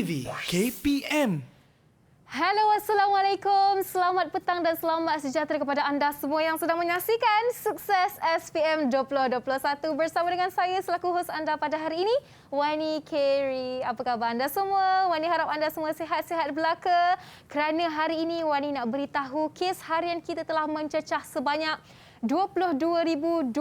TV KPM. Hello, Assalamualaikum. Selamat petang dan selamat sejahtera kepada anda semua yang sedang menyaksikan Sukses SPM 2021 bersama dengan saya selaku hos anda pada hari ini, Wani Kerry. Apa khabar anda semua? Wani harap anda semua sihat-sihat belaka kerana hari ini Wani nak beritahu kes harian kita telah mencecah sebanyak 22,262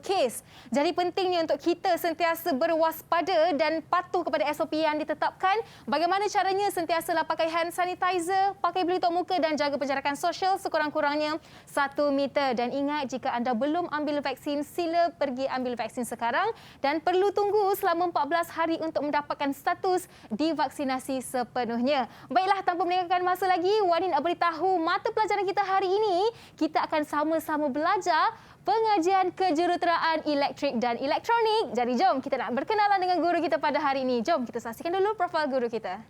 kes. Jadi pentingnya untuk kita sentiasa berwaspada dan patuh kepada SOP yang ditetapkan. Bagaimana caranya? Sentiasalah pakai hand sanitizer, pakai pelitup muka dan jaga penjarakan sosial sekurang-kurangnya 1 meter. Dan ingat, jika anda belum ambil vaksin, sila pergi ambil vaksin sekarang dan perlu tunggu selama 14 hari untuk mendapatkan status divaksinasi sepenuhnya. Baiklah, tanpa melengahkan masa lagi, Wani nak beritahu mata pelajaran kita hari ini. Kita akan sama-sama belajar pengajian kejuruteraan elektrik dan elektronik. Jadi jom kita nak berkenalan dengan guru kita pada hari ini. Jom kita saksikan dulu profil guru kita.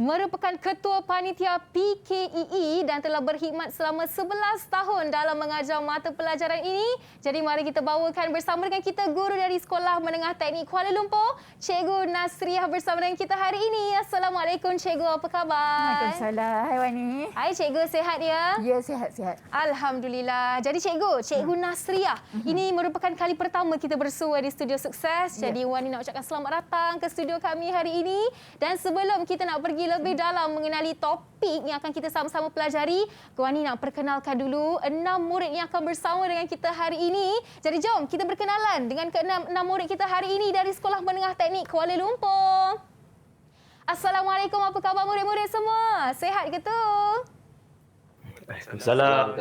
Merupakan Ketua Panitia PKEE dan telah berkhidmat selama 11 tahun dalam mengajar mata pelajaran ini. Jadi mari kita bawakan bersama dengan kita guru dari Sekolah Menengah Teknik Kuala Lumpur, Cikgu Nasriah bersama dengan kita hari ini. Assalamualaikum Cikgu, apa khabar? Waalaikumsalam. Hai Wani. Hai Cikgu, sihat ya? Ya, sihat-sihat. Alhamdulillah. Jadi Cikgu Nasriah, ini merupakan kali pertama kita bersua di Studio Sukses. Jadi Wani nak ucapkan selamat datang ke studio kami hari ini. Dan sebelum kita nak pergi lebih dalam mengenali topik yang akan kita sama-sama pelajari, Wani nak perkenalkan dulu 6 murid yang akan bersama dengan kita hari ini. Jadi jom kita berkenalan dengan ke-6 murid kita hari ini dari Sekolah Menengah Teknik Kuala Lumpur. Assalamualaikum, apa khabar murid-murid semua? Sihat ke tu? Waalaikumsalam.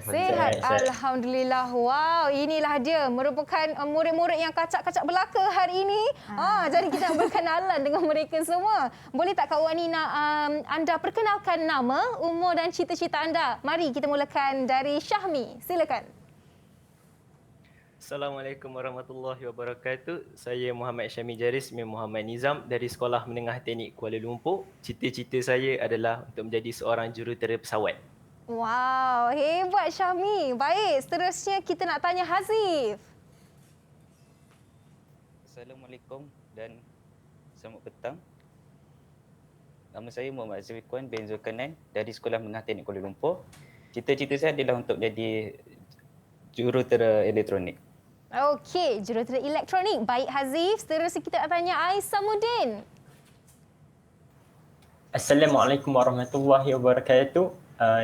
Sihat. Alhamdulillah. Wow, inilah dia merupakan murid-murid yang kacak-kacak belaka hari ini. Jadi kita berkenalan dengan mereka semua. Boleh tak Kak Wani nak anda perkenalkan nama, umur dan cita-cita anda? Mari kita mulakan dari Syahmi. Silakan. Assalamualaikum warahmatullahi wabarakatuh. Saya Muhammad Syahmi Jaris bin Muhammad Nizam dari Sekolah Menengah Teknik Kuala Lumpur. Cita-cita saya adalah untuk menjadi seorang jurutera pesawat. Wow, hebat Syahmi. Baik, seterusnya kita nak tanya Hazif. Assalamualaikum dan selamat petang. Nama saya Muhammad Azri Kuan bin Zulkarnain dari Sekolah Menengah Teknik Kuala Lumpur. Cita-cita saya adalah untuk menjadi jurutera elektronik. Okey, jurutera elektronik. Baik Hazif, seterusnya kita nak tanya Aisamuddin. Assalamualaikum warahmatullahi wabarakatuh.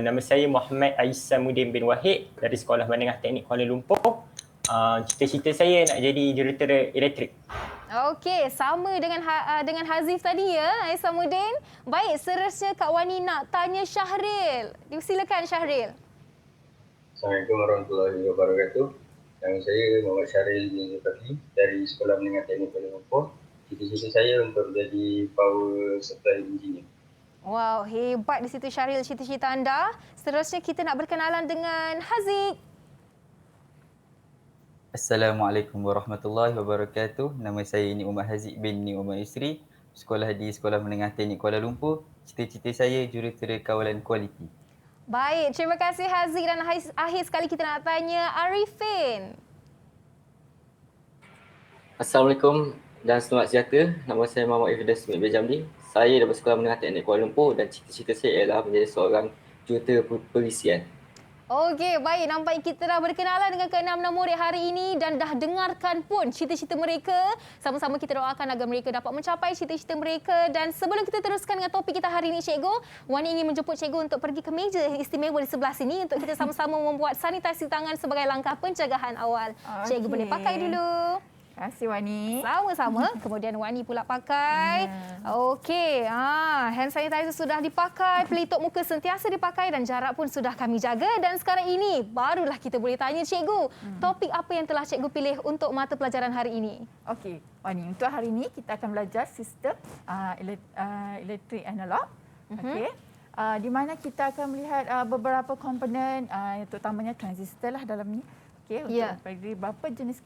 Nama saya Muhammad Aisamuddin bin Wahid dari Sekolah Menengah Teknik Kuala Lumpur. Cita-cita saya nak jadi jurutera elektrik. Okey, sama dengan Hazif tadi ya, Aisamuddin. Baik, seterusnya Kak Wani nak tanya Syahril. Silakan Syahril. Assalamualaikum warahmatullahi wabarakatuh. Nama saya Muhammad Syahril bin Zulkifli dari Sekolah Menengah Teknik Kuala Lumpur. Cita-cita saya untuk menjadi power supply engineer. Wow, hebat di situ Syahril cita-cita anda. Seterusnya kita nak berkenalan dengan Haziq. Assalamualaikum warahmatullahi wabarakatuh. Nama saya Ni Umar Haziq bin Ni Umar Isri. Sekolah di Sekolah Menengah Teknik Kuala Lumpur. Cita-cita saya jurutera kawalan kualiti. Baik, terima kasih Haziq dan akhir sekali kita nak tanya Arifin. Assalamualaikum dan selamat sejahtera. Nama saya Muhammad Ifdas bin Jamli. Saya dari Sekolah Menengah Teknik Kuala Lumpur dan cita-cita saya ialah menjadi seorang jurutera perisian. Okey, baik. Nampaknya kita dah berkenalan dengan ke-6 murid hari ini dan dah dengarkan pun cita-cita mereka. Sama-sama kita doakan agar mereka dapat mencapai cita-cita mereka. Dan sebelum kita teruskan dengan topik kita hari ini, Cikgu, Wani ingin menjemput Cikgu untuk pergi ke meja istimewa di sebelah sini untuk kita sama-sama membuat sanitasi tangan sebagai langkah pencegahan awal. Cikgu boleh pakai dulu. Terima kasih Wani. Sama-sama. Kemudian Wani pula pakai. Okey. Hand sanitizer sudah dipakai. Pelitup muka sentiasa dipakai dan jarak pun sudah kami jaga. Dan sekarang ini barulah kita boleh tanya Cikgu. Topik apa yang telah Cikgu pilih untuk mata pelajaran hari ini? Okey. Wani, untuk hari ini kita akan belajar sistem elektrik analog. Okey. Di mana kita akan melihat beberapa komponen, terutamanya transistor lah dalam ni. Okey, untuk bagi berapa jenis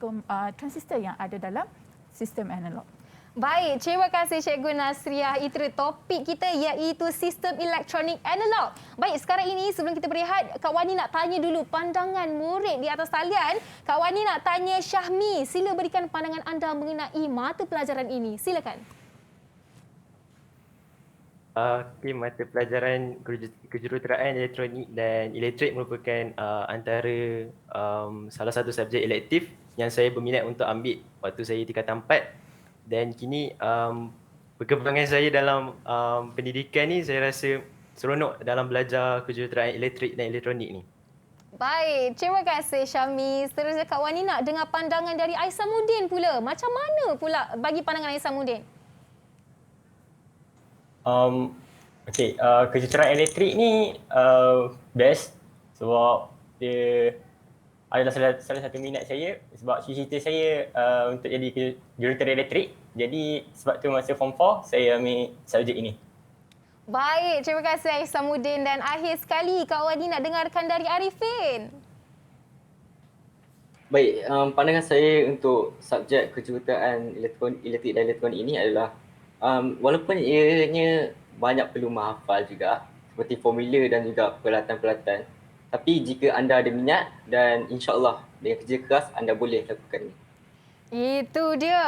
transistor yang ada dalam sistem analog. Baik, terima kasih Cikgu Nasriah. Itu topik kita iaitu sistem elektronik analog. Baik, sekarang ini sebelum kita berehat, Kak Wani nak tanya dulu pandangan murid di atas talian. Kak Wani nak tanya Syahmi, sila berikan pandangan anda mengenai mata pelajaran ini. Silakan. Mata pelajaran kejuruteraan elektronik dan elektrik merupakan antara salah satu subjek elektif yang saya berminat untuk ambil waktu saya tingkatan 4. Dan kini perkembangan saya dalam pendidikan ni saya rasa seronok dalam belajar kejuruteraan elektrik dan elektronik ni. Baik, terima kasih Syahmi. Seterusnya Kak Wani nak dengar pandangan dari Aisamuddin pula. Macam mana pula bagi pandangan Aisamuddin? Kejuruteraan elektrik ni best sebab dia adalah salah satu minat saya sebab cita-cita saya untuk jadi jurutera elektrik. Jadi sebab tu masa form 4 saya ambil subjek ini. Baik, terima kasih Aisamuddin. Dan akhir sekali Kak Wani nak dengarkan dari Arifin. Baik, pandangan saya untuk subjek kejuruteraan elektrik dan elektronik ini adalah walaupun ianya banyak perlu menghafal juga seperti formula dan juga peralatan-peralatan, tapi jika anda ada minat dan insya-Allah dengan kerja keras anda boleh lakukan ini. Itu dia.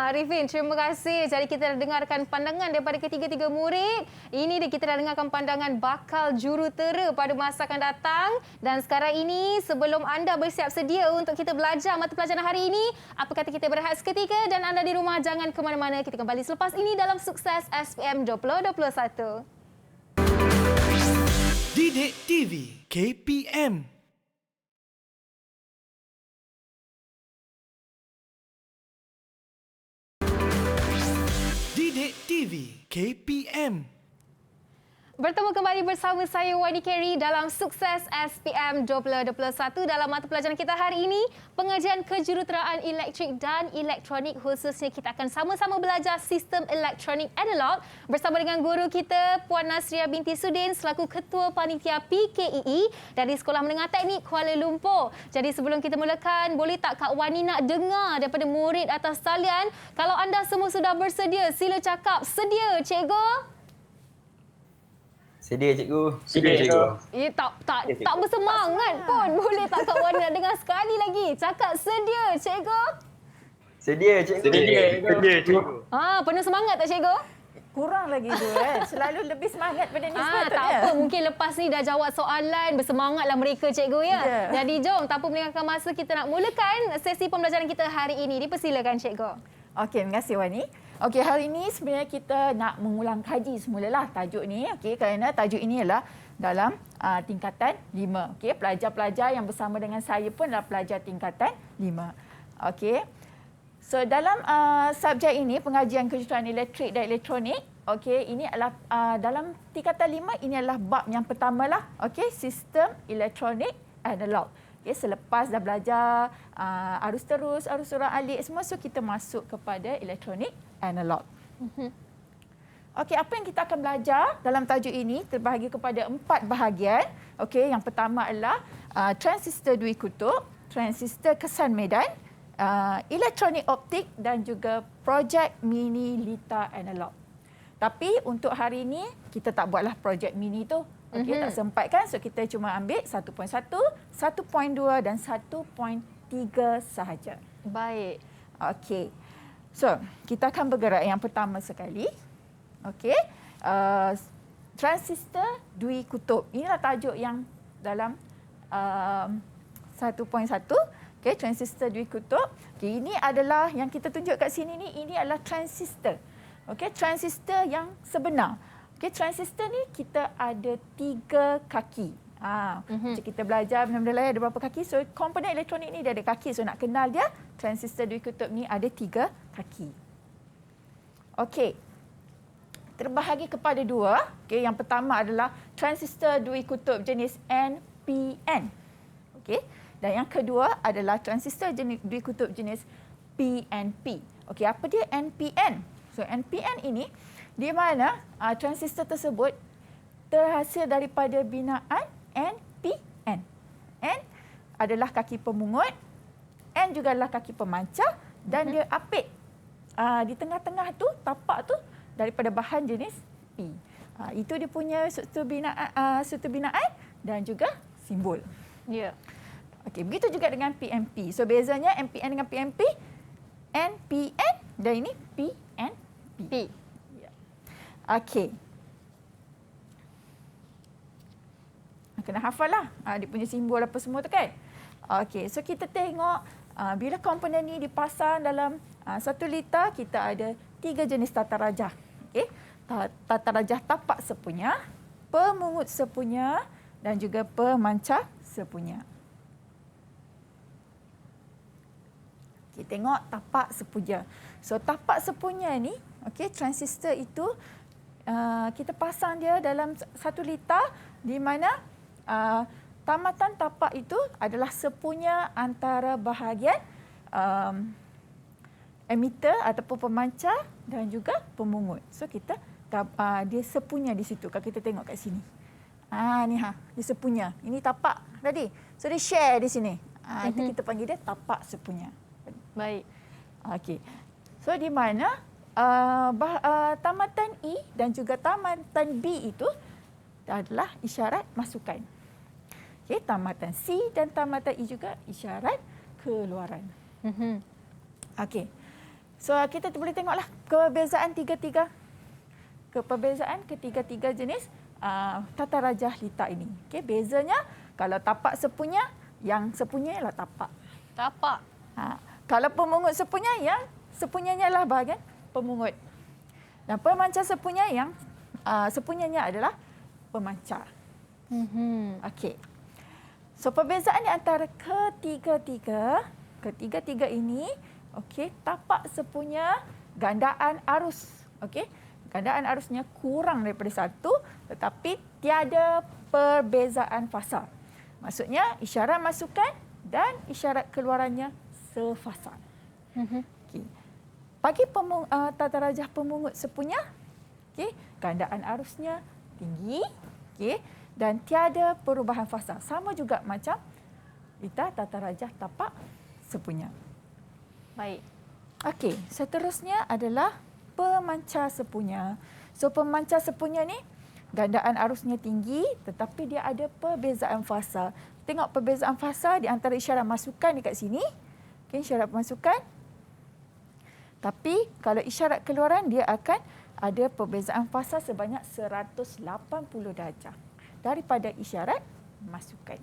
Arifin, terima kasih. Jadi kita dah dengarkan pandangan daripada ketiga-tiga murid. Ini dia, kita dah dengarkan pandangan bakal jurutera pada masa akan datang. Dan sekarang ini sebelum anda bersiap sedia untuk kita belajar mata pelajaran hari ini, apa kata kita berehat seketika dan anda di rumah jangan ke mana-mana. Kita kembali selepas ini dalam Sukses SPM 2021. Didik TV KPM. Didik TV KPM. Bertemu kembali bersama saya Wani Carey dalam Sukses SPM 2021. Dalam mata pelajaran kita hari ini, pengajian kejuruteraan elektrik dan elektronik, khususnya kita akan sama-sama belajar sistem elektronik analog bersama dengan guru kita Puan Nasriah binti Sudin selaku Ketua Panitia PKEE dari Sekolah Menengah Teknik Kuala Lumpur. Jadi sebelum kita mulakan, boleh tak Kak Wani nak dengar daripada murid atas talian? Kalau anda semua sudah bersedia, sila cakap sedia, cikgu. Sedia cikgu. Sedia cikgu. Tak bersemangat pun. Boleh tak Kak Wani nak dengar sekali lagi? Cakap sedia, cikgu. Sedia cikgu. Sedia cikgu. Penuh semangat tak cikgu? Kurang lagi tu Selalu lebih semangat pada ni Tak sepatutnya. apa, mungkin lepas ni dah jawab soalan, bersemangatlah mereka cikgu ya. Ya. Jadi jom, tanpa melengahkan masa, kita nak mulakan sesi pembelajaran kita hari ini. Dipersilakan cikgu. Okey, terima kasih Wani. Okey, hari ini sebenarnya kita nak mengulang kaji semulalah tajuk ni. Okey, kerana tajuk ini adalah dalam tingkatan 5. Okey, pelajar-pelajar yang bersama dengan saya pun adalah pelajar tingkatan 5. Okey. So dalam subjek ini, pengajian kejuruteraan elektrik dan elektronik, okey, ini adalah dalam tingkatan 5 ini adalah bab yang pertamalah. Okey, sistem elektronik analog. Okay, selepas dah belajar arus terus, arus urang alik semua, so kita masuk kepada elektronik analog. Okey, apa yang kita akan belajar dalam tajuk ini terbahagi kepada 4 bahagian. Okey, yang pertama adalah transistor dui kutub, transistor kesan medan, elektronik optik dan juga projek mini lita analog. Tapi untuk hari ini kita tak buatlah projek mini tu. Okey, tak sempat kan? So kita cuma ambil 1.1, 1.2 dan 1.3 sahaja. Baik. Okey. So, kita akan bergerak yang pertama sekali. Okey. Transistor dui kutub. Inilah tajuk yang dalam 1.1. Okey, transistor dui kutub. Okey, ini adalah yang kita tunjuk kat sini ni, ini adalah transistor. Okey, transistor yang sebenar. Okey, transistor ni kita ada 3 kaki. Macam kita belajar benda-benda lain ada berapa kaki. So komponen elektronik ni dia ada kaki. So nak kenal dia, transistor dui kutub ni ada 3 kaki. Okey. Terbahagi kepada 2. Okey, yang pertama adalah transistor dui kutub jenis NPN. Okey. Dan yang kedua adalah transistor dui kutub jenis PNP. Okey, apa dia NPN? So NPN ini di mana transistor tersebut terhasil daripada binaan NPN. N adalah kaki pemungut, N juga adalah kaki pemancar dan dia apit. Di tengah-tengah tu, tapak tu daripada bahan jenis P. Itu dia punya struktur binaan dan juga simbol. Ya. Okey, begitu juga dengan PNP. So bezanya NPN dengan PNP, NPN dan ini PNP. P. Ya. Okey. Kena hafal lah dia punya simbol apa semua tu kan. Okey, so kita tengok bila komponen ni dipasang dalam 1 liter, kita ada 3 jenis tata rajah. Okey, tata rajah tapak sepunya, pemungut sepunya dan juga pemancar sepunya. Okey, tengok tapak sepunya. So tapak sepunya ni, okey, transistor itu kita pasang dia dalam 1 liter di mana tamatan tapak itu adalah sepunya antara bahagian emitter ataupun pemancar dan juga pemungut. So kita dia sepunya di situ. Kalau kita tengok kat sini. Ni dia sepunya. Ini tapak tadi. So dia share di sini. Itu kita panggil dia tapak sepunya. Baik. Okey. So di mana tamatan E dan juga tamatan B itu adalah isyarat masukan. Okey, tamatan C dan tamatan E juga isyarat keluaran. Okey. So kita boleh tengoklah perbezaan ketiga-tiga jenis tata rajah litar ini. Okey, bezanya kalau tapak sepunya, yang sepunya ialah tapak. Tapak. Kalau pemungut sepunya, yang sepunyanya adalah bahagian pemungut. Dan pemancar sepunya, yang sepunyanya adalah pemancar. Okey. So perbezaan di antara ketiga-tiga ini, okey, tapak sepunya gandaan arus, okey. Gandaan arusnya kurang daripada 1, tetapi tiada perbezaan fasa. Maksudnya isyarat masukan dan isyarat keluarannya sefasa. Okey. Bagi tata rajah pemungut sepunya, okey, gandaan arusnya tinggi, okey, dan tiada perubahan fasa. Sama juga macam litar tata rajah tapak sepunya. Baik. Okey, seterusnya adalah pemancar sepunya. So pemancar sepunya ni gandaan arusnya tinggi tetapi dia ada perbezaan fasa. Tengok perbezaan fasa di antara isyarat masukan dekat sini. Okey, isyarat masukan. Tapi kalau isyarat keluaran dia akan ada perbezaan fasa sebanyak 180 darjah daripada isyarat masukan.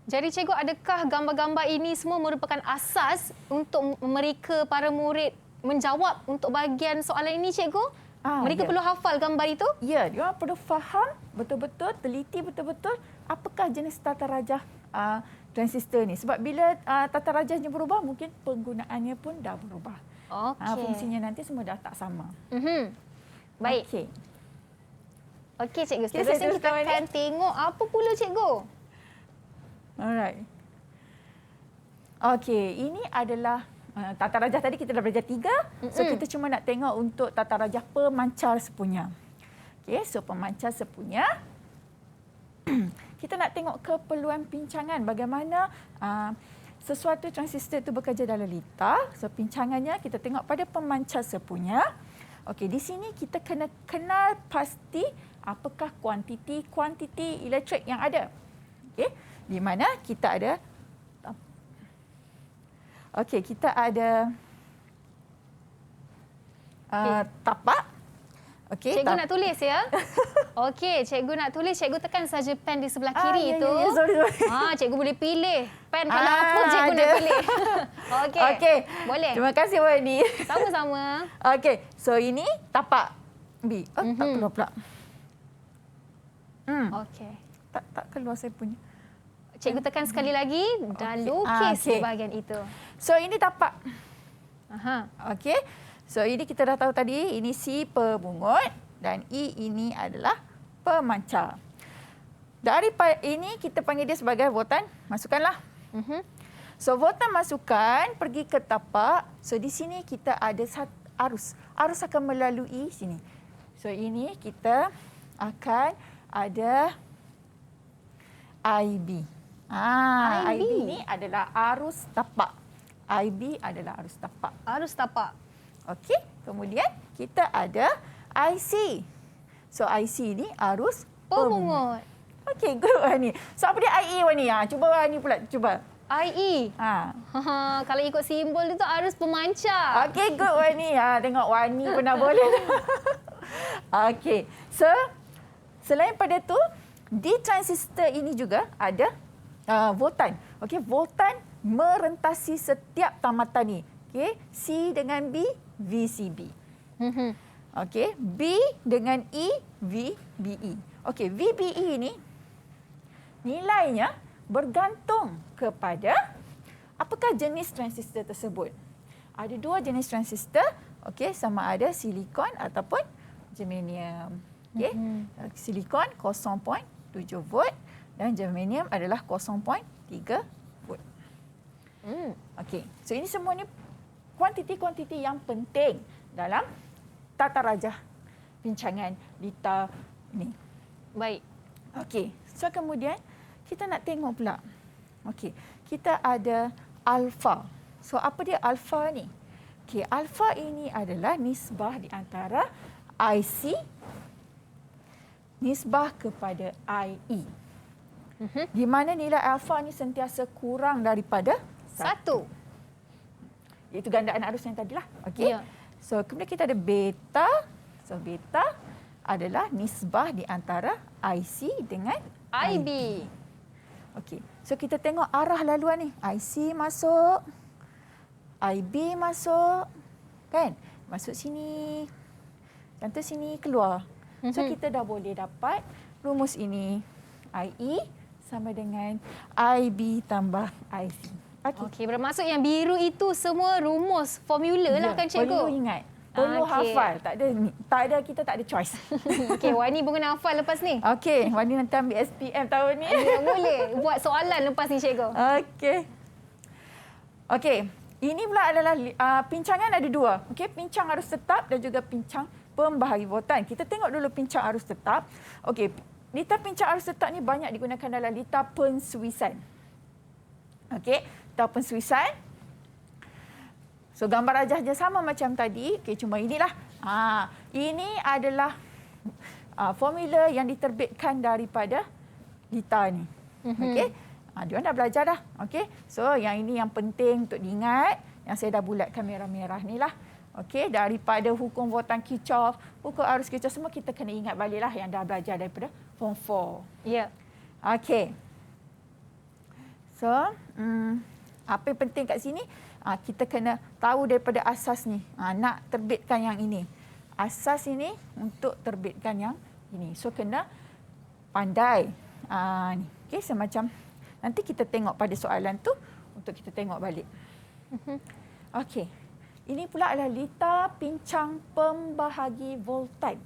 Jadi cikgu, adakah gambar-gambar ini semua merupakan asas untuk mereka para murid menjawab untuk bahagian soalan ini, cikgu? Mereka perlu hafal gambar itu? Ya, dia perlu faham betul-betul, teliti betul-betul apakah jenis tata rajah transistor ni. Sebab bila tata rajahnya berubah, mungkin penggunaannya pun dah berubah. Fungsinya nanti semua dah tak sama. Baik. Okey. Okey, cikgu. Seterusnya kita akan tengok apa pula, cikgu? Alright. Okey, ini adalah tata rajah tadi kita dah belajar 3. So kita cuma nak tengok untuk tata rajah pemancar sepunya. Okey, so pemancar sepunya. Kita nak tengok keperluan pincangan bagaimana sesuatu transistor itu bekerja dalam litar. So pincangannya kita tengok pada pemancar sepunya. Okey, di sini kita kena kenal pasti apakah kuantiti elektrik yang ada. Okey, di mana kita ada kita ada tapak. Okey, cikgu nak tulis ya? Okey, cikgu nak tulis, cikgu tekan saja pen di sebelah kiri itu. Sorry. Cikgu boleh pilih pen kalau apa cikgu nak pilih. Okey. Boleh. Terima kasih Wani. Sama-sama. Okey, so ini tapak B. Tak keluar pula. Okey. Tak keluar saya punya. Cikgu tekan sekali lagi dan lukis di bahagian itu. So ini tapak. Okey. So ini kita dah tahu tadi, ini C pemungut dan E ini adalah pemancar. Daripada ini kita panggil dia sebagai voltan, masukkanlah. So voltan masukkan pergi ke tapak. So di sini kita ada arus. Arus akan melalui sini. So ini kita akan ada IB. IB ni adalah arus tapak. IB adalah arus tapak. Arus tapak. Okey, kemudian kita ada IC. So IC ni arus Pemungut. Okey, good Wani. So apa dia IE Wani? Cuba Wani pula cuba. IE. Kalau ikut simbol itu arus pemancar. Okey, good Wani. Tengok Wani pernah boleh. Okey. So selain pada tu di transistor ini juga ada voltan. Okey, voltan merentasi setiap tamatan ni. Okey, C dengan B, VCB. Okey, B dengan E, VBE. Okey, VBE ni nilainya bergantung kepada apakah jenis transistor tersebut. Ada dua jenis transistor, okey, sama ada silikon ataupun germanium. Okey, silikon 0.7 volt dan germanium adalah 0.3 volt. Okey, so ini semua ni kuantiti-kuantiti yang penting dalam tata rajah bincangan lita ni. Baik. Okey, so kemudian kita nak tengok pula. Okey, kita ada alfa. So apa dia alfa ni? Okey, alfa ini adalah nisbah di antara IC nisbah kepada IE. Di mana nilai alfa ni sentiasa kurang daripada 1. Iaitu gandaan arus yang tadilah. Okey. Ya. So kemudian kita ada beta. So beta adalah nisbah di antara IC dengan IB. Okey. So kita tengok arah laluan ni. IC masuk, IB masuk, kan? Masuk sini. Contoh sini keluar. So kita dah boleh dapat rumus ini. IE sama dengan IB tambah IC. Okey, bermaksud yang biru itu semua rumus formula lah kan cikgu? Perlu ingat. Perlu hafal. Kita tak ada choice. Okey, Wani pun kena hafal lepas ni. Okey, Wani nanti ambil SPM tahun ni. Boleh buat soalan lepas ni cikgu. Okey. Okey, ini pula adalah pincangan ada dua. Okey, pincang arus tetap dan juga pincang pembahagi voltan. Kita tengok dulu pincang arus tetap. Okey, lita pincang arus tetap ni banyak digunakan dalam lita pensuisan. Okey, lita pensuisan. So gambar rajah je sama macam tadi. Okey, cuma inilah. Ini adalah formula yang diterbitkan daripada lita ni. Okey. Diorang dah belajar dah. Okey. So yang ini yang penting untuk diingat. Yang saya dah bulatkan merah-merah ni lah. Okey, daripada hukum voltan Kirchhoff, hukum arus Kirchhoff, semua kita kena ingat baliklah yang dah belajar daripada form 4. Ya. Okey. So, apa yang penting kat sini? Kita kena tahu daripada asas ni. Nak terbitkan yang ini. Asas ini untuk terbitkan yang ini. So, kena pandai. Ni. Okey, semacam nanti kita tengok pada soalan tu untuk kita tengok balik. Okey. Ini pula adalah lita pincang pembahagi voltan.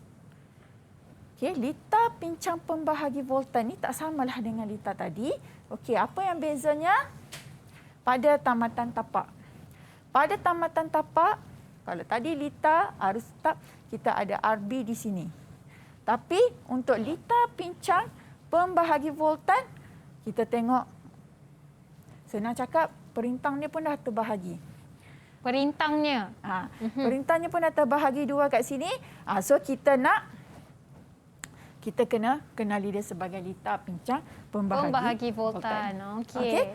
Okey, lita pincang pembahagi voltan ni tak samalah dengan lita tadi. Okey, apa yang bezanya? Pada tamatan tapak. Pada tamatan tapak, kalau tadi lita arus tetap, kita ada RB di sini. Tapi untuk lita pincang pembahagi voltan, kita tengok, senang cakap, perintang dia pun dah terbahagi. Perintangnya. Perintangnya pun dah terbahagi dua kat sini. So kita kena kenali dia sebagai lita pincang pembahagi voltan. Okey. Okay.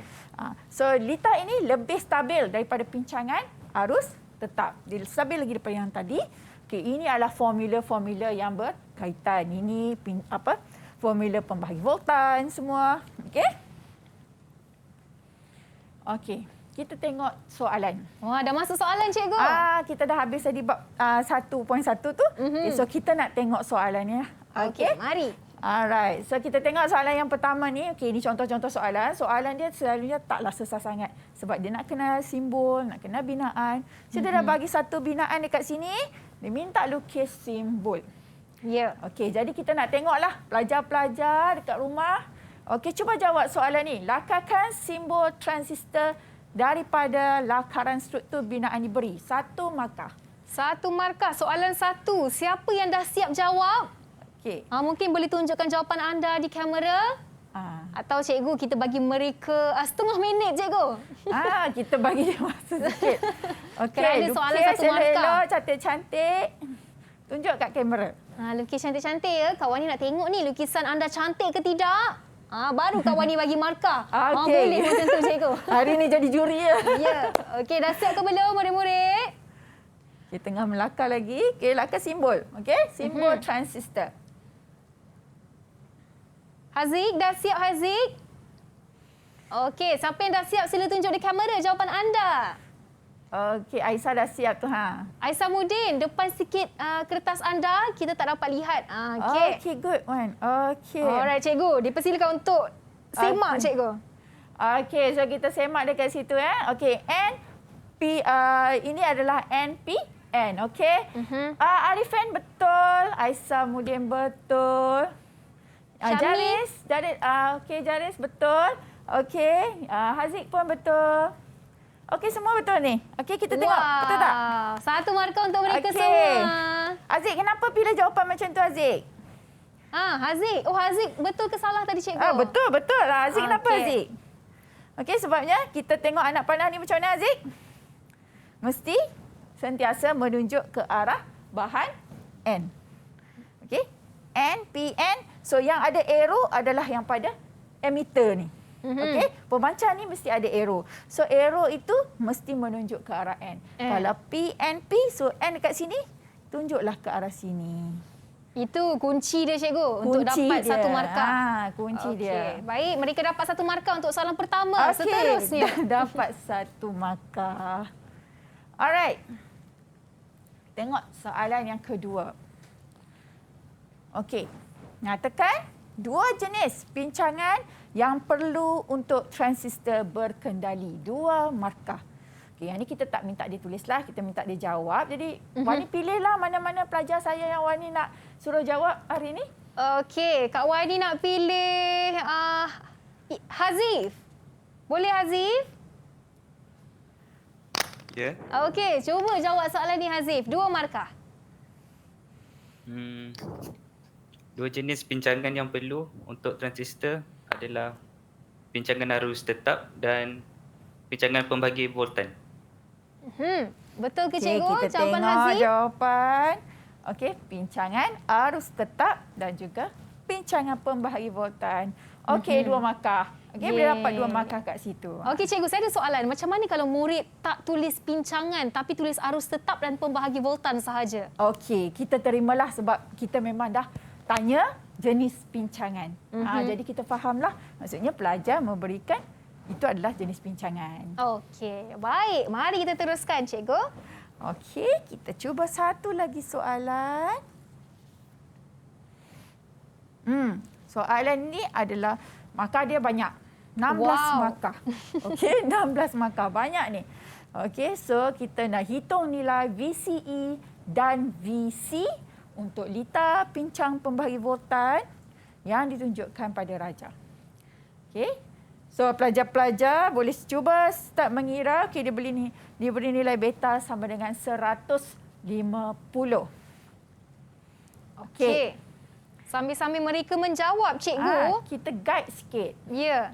So lita ini lebih stabil daripada pincangan arus tetap. Dia stabil lagi daripada yang tadi. Okey, ini adalah formula-formula yang berkaitan. Ini formula pembahagi voltan semua. Okey. Okey. Kita tengok soalan. Wah, dah masuk soalan cikgu. Kita dah habis tadi bab 1.1 tu. Okay, so kita nak tengok soalannya. Okey, mari. Alright. So kita tengok soalan yang pertama ni. Okey, ini contoh-contoh soalan. Soalan dia selalunya taklah susah sangat sebab dia nak kenal simbol, nak kenal binaan. So dia dah bagi satu binaan dekat sini, dia minta lukis simbol. Ya. Okey, jadi kita nak tengoklah pelajar-pelajar dekat rumah. Okey, cuba jawab soalan ni. Lakarkan simbol transistor daripada lakaran struktur binaan diberi. 1 markah. 1 markah. Soalan 1. Siapa yang dah siap jawab? Okey. Mungkin boleh tunjukkan jawapan anda di kamera. Atau cikgu kita bagi mereka setengah minit cikgu. Kita bagi dia masa sikit. Okey, Kerana soalan lukis 1 markah. elok-elok, cantik-cantik. Tunjuk kat kamera. Lukis cantik-cantik ya. Kawan ni nak tengok ni lukisan anda cantik ke tidak. Baru kawan ni bagi markah. Okey. Boleh macam tu cikgu. Hari ni jadi juri ya. Ya. Okey, dah siap ke belum murid-murid? Kita tengah melakar lagi. Okey, lakar simbol. Okey, simbol transistor. Haziq, dah siap Haziq? Okey, siapa yang dah siap sila tunjuk di kamera jawapan anda. Okey, Aisyah dah siap tu ha. Aisyah Mudin, depan sikit kertas anda, kita tak dapat lihat. Okey. Okey, good one. Okey. Alright cikgu, dipersilakan untuk semak cikgu. Okey, so kita semak dekat situ Okey, ini adalah NPN. Okey. Arifin betul, Aisyah Mudin betul. Syamil? Okey, Jaris betul. Okey, Haziq pun betul. Okey, semua betul ni. Okey, kita tengok. Betul tak? 1 markah untuk mereka Okey. semua. Haziq, kenapa pilih jawapan macam tu, Haziq? Haziq. Oh, Haziq betul ke salah tadi cikgu? Betul, betul lah. Haziq, kenapa Okey. Haziq? Okey, sebabnya kita tengok anak panah ni macam mana, Haziq? Mesti sentiasa menunjuk ke arah bahan N. Okey? N, P, N. So, yang ada arrow adalah yang pada emitter ni. Okey, pemancar ni mesti ada arrow. So, arrow itu mesti menunjuk ke arah N. Kalau P, N, P, so N dekat sini, tunjuklah ke arah sini. Itu kunci dia cikgu untuk dapat dia. 1 markah. Kunci dia. Baik, mereka dapat 1 markah untuk soalan pertama. Okey, Seterusnya. dapat 1 markah. Alright. Tengok soalan yang kedua. Okey. Nyatakan 2 jenis pincangan yang perlu untuk transistor berkendali. 2 markah. Okey, yang ni kita tak minta dia tulislah, kita minta dia jawab. Jadi, Wani pilihlah mana-mana pelajar saya yang Wani nak suruh jawab hari ni. Okey, Kak Wani nak pilih Hazif. Boleh Hazif? Ya. Okey, cuba jawab soalan ni Hazif. 2 markah. 2 jenis pincangan yang perlu untuk transistor adalah pincangan arus tetap dan pincangan pembagi voltan. Betul ke Okey, cikgu? kita Jawapan tengok Hazif? jawapan. Okey, pincangan arus tetap dan juga pincangan pembahagi voltan. Okey, 2 markah. Okey, boleh dapat 2 markah kat situ. Okey cikgu, saya ada soalan. Macam mana kalau murid tak tulis pincangan tapi tulis arus tetap dan pembahagi voltan sahaja? Okey, kita terimalah sebab kita memang dah tanya jenis pincangan. Jadi kita fahamlah. Maksudnya pelajar memberikan itu adalah jenis pincangan. Okey, baik. Mari kita teruskan cikgu. Okey, kita cuba satu lagi soalan. Soalan ni adalah markah dia banyak. 16 markah. Okey, 16 markah. Banyak ni. Okey, so kita nak hitung nilai VCE dan VC untuk litar pincang pembahagi voltan yang ditunjukkan pada raja. Okey. So pelajar-pelajar boleh cuba start mengira. Okey, diberi nilai beta sama dengan 150. Okey. Sambil-sambil mereka menjawab cikgu. Kita guide sikit. Ya.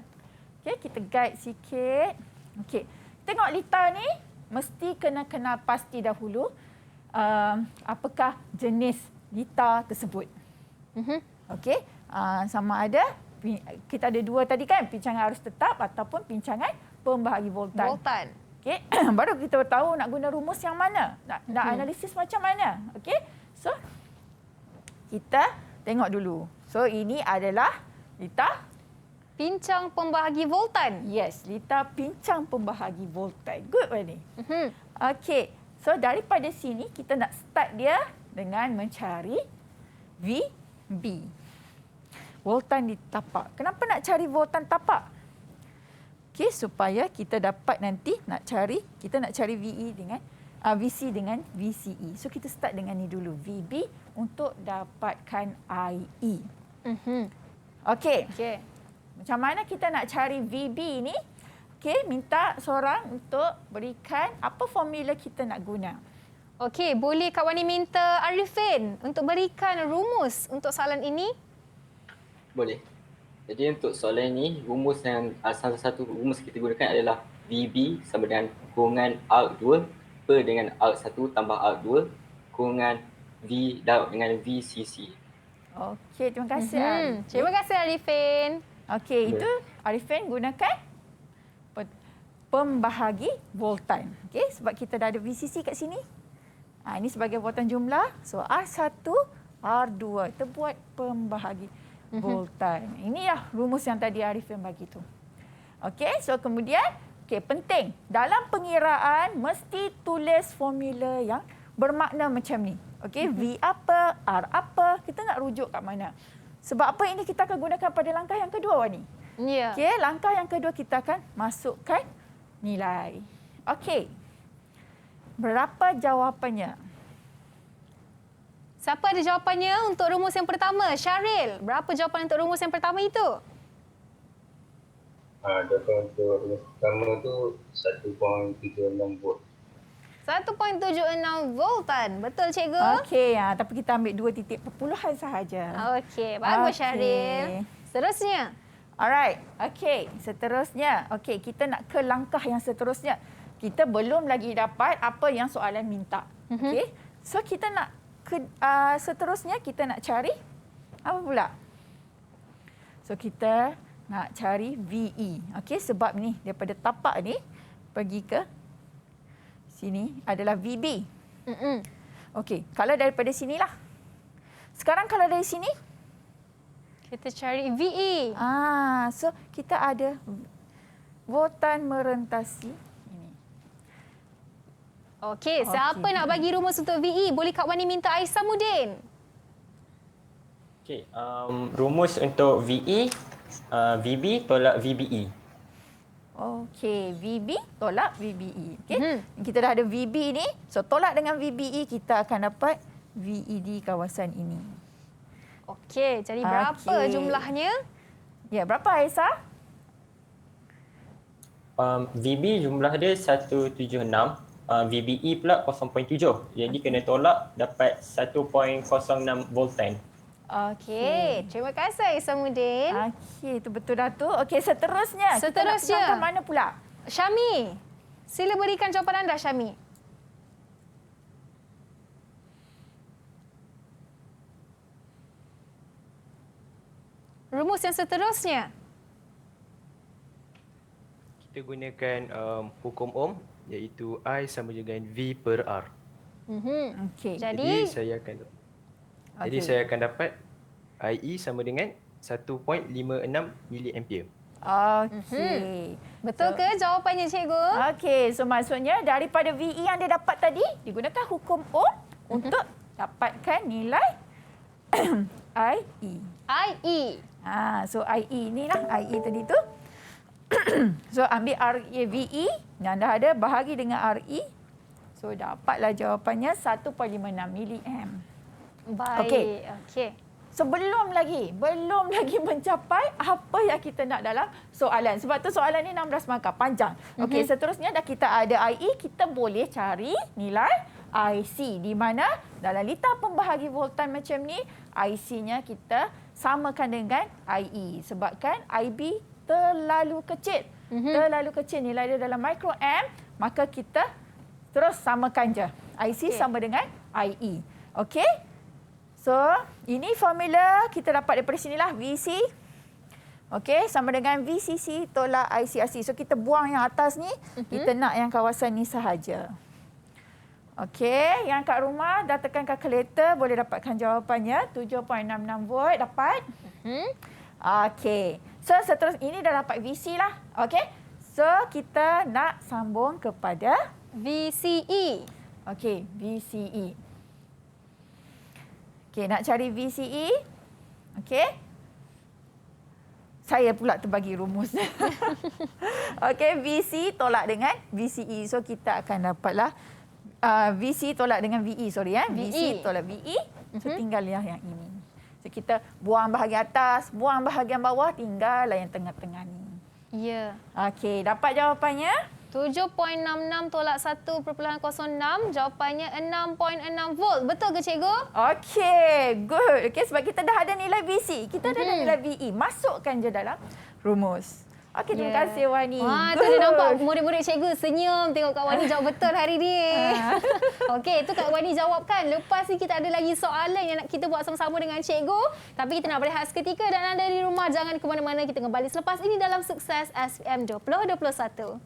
Okey, kita guide sikit. Okey. Tengok litar ni mesti kena kenal pasti dahulu apakah jenis litar tersebut. Okey. Sama ada kita ada 2 tadi kan, pincangan arus tetap ataupun pincangan pembahagi voltan. Okey. Baru kita tahu nak guna rumus yang mana, nak analisis macam mana. Okey. So kita tengok dulu. So ini adalah litar Pincang pembahagi voltan. Yes, litar pincang pembahagi voltan. Good Wani. Okey. So daripada sini kita nak start dia dengan mencari VB. Voltan di tapak. Kenapa nak cari voltan tapak? Okey, supaya kita dapat nanti kita nak cari VE dengan VC dengan VCE. So kita start dengan ni dulu, VB untuk dapatkan IE. Okey. Okey. Macam mana kita nak cari VB ni? okey, minta seorang untuk berikan apa formula kita nak guna. Okey, boleh Kak Wani minta Arifin untuk berikan rumus untuk soalan ini? Boleh. Jadi untuk soalan ini, rumus yang salah satu rumus kita gunakan adalah VB sama dengan kurungan arc 2 per dengan arc 1 tambah arc 2 kurungan V darab dengan VCC. Okey, terima kasih. Arif. Terima kasih Arifin. Okey, itu Arifin gunakan pembahagi voltan. Okey, sebab kita dah ada VCC kat sini. Ini sebagai voltan jumlah. So R1, R2 kita buat pembahagi voltan. Inilah rumus yang tadi Arifin bagi tu. Okey, so kemudian penting dalam pengiraan mesti tulis formula yang bermakna macam ni. Okey, V apa, R apa, kita nak rujuk kat mana. Sebab apa ini kita akan gunakan pada langkah yang kedua Wani. Ya. Okey, langkah yang kedua kita akan masukkan nilai. Okey. Berapa jawapannya? Siapa ada jawapannya untuk rumus yang pertama? Syaril, berapa jawapan untuk rumus yang pertama itu? Jawapan untuk rumus pertama tu 1.76 volt. 1.76 voltan. Betul cikgu? Okey, tapi kita ambil 2 titik perpuluhan sahaja. Okey, bagus Syaril. Seterusnya. Alright. Okey, seterusnya. Okey, kita nak ke langkah yang seterusnya. Kita belum lagi dapat apa yang soalan minta. Okey. So kita nak seterusnya kita nak cari apa pula? So kita nak cari VE. Okey, sebab ni daripada tapak ni pergi ke sini adalah VB. Okey, kalau daripada sinilah. Sekarang kalau dari sini Kita cari VE. So kita ada voltan merentasi ini. Okey, siapa nak bagi rumus untuk VE? Boleh Kak Wani minta Aisamuddin. Okey, rumus untuk VE, VB tolak VBE. Okey, VB tolak VBE. Okey. Kita dah ada VB ni. So tolak dengan VBE kita akan dapat VED kawasan ini. Okey, jadi berapa jumlahnya? Ya, berapa Aisyah? VB jumlah dia 176, VBE pula 0.7. Jadi kena tolak dapat 1.06 voltan. Okey, terima kasih Aisamuddin. Okey, itu betul dah tu. Okey, seterusnya. Seterusnya. Kita nak mana pula? Syami, sila berikan jawapan anda Syami. Rumus yang seterusnya. Kita gunakan hukum Ohm iaitu I sama dengan V per R. Okey. Jadi Saya akan dapat IE sama dengan 1.56 miliampere. Okey. Betul ke jawapannya cikgu? Okey, so maksudnya daripada VE yang dia dapat tadi digunakan hukum Ohm untuk dapatkan nilai IE. IE. So IE inilah IE tadi tu. So ambil VE dan dah ada bahagi dengan RE. So dapatlah jawapannya 1.56 miliamp. Baik. Okey. So belum lagi mencapai apa yang kita nak dalam soalan. Sebab tu soalan ni 16 markah, panjang. Okey, seterusnya dah kita ada IE, kita boleh cari nilai IC di mana dalam litar pembahagi voltan macam ni, IC-nya kita samakan dengan IE sebabkan IB terlalu kecil. Terlalu kecil nilai dia dalam microamp, maka kita terus samakan je. IC sama dengan IE. Okey? So, ini formula kita dapat daripada sinilah VC. Okey, sama dengan VCC tolak ICRC. So, kita buang yang atas ni, kita nak yang kawasan ni sahaja. Okey, yang kat rumah dah tekan kalkulator boleh dapatkan jawapannya 7.66 volt dapat. Okey. So seterusnya ini dah dapat VC lah. Okey. So kita nak sambung kepada VCE. Okey, VCE. Okey, nak cari VCE. Okey. Saya pula terbagi rumus. Okey, VC tolak dengan VCE. So kita akan dapatlah VC tolak dengan VE, VC tolak VE. So tinggal yang ini. So kita buang bahagian atas, buang bahagian bawah, tinggallah yang tengah-tengah ni. Ya. Okey, dapat jawapannya? 7.66 tolak 1.06. Jawapannya 6.6 volt. Betul ke cikgu? Okey, good. Okey, sebab kita dah ada nilai VC, kita dah ada nilai VE. Masukkan je dalam rumus. Okey, terima kasih Wani. Wah, tu dia nampak murid-murid cikgu senyum tengok Kak Wani jawab betul hari ni. Okey, itu Kak Wani jawabkan. Lepas ni kita ada lagi soalan yang nak kita buat sama-sama dengan cikgu. Tapi kita nak berehat seketika dan anda di rumah jangan ke mana-mana. Kita kembali selepas ini dalam Sukses SPM 2021.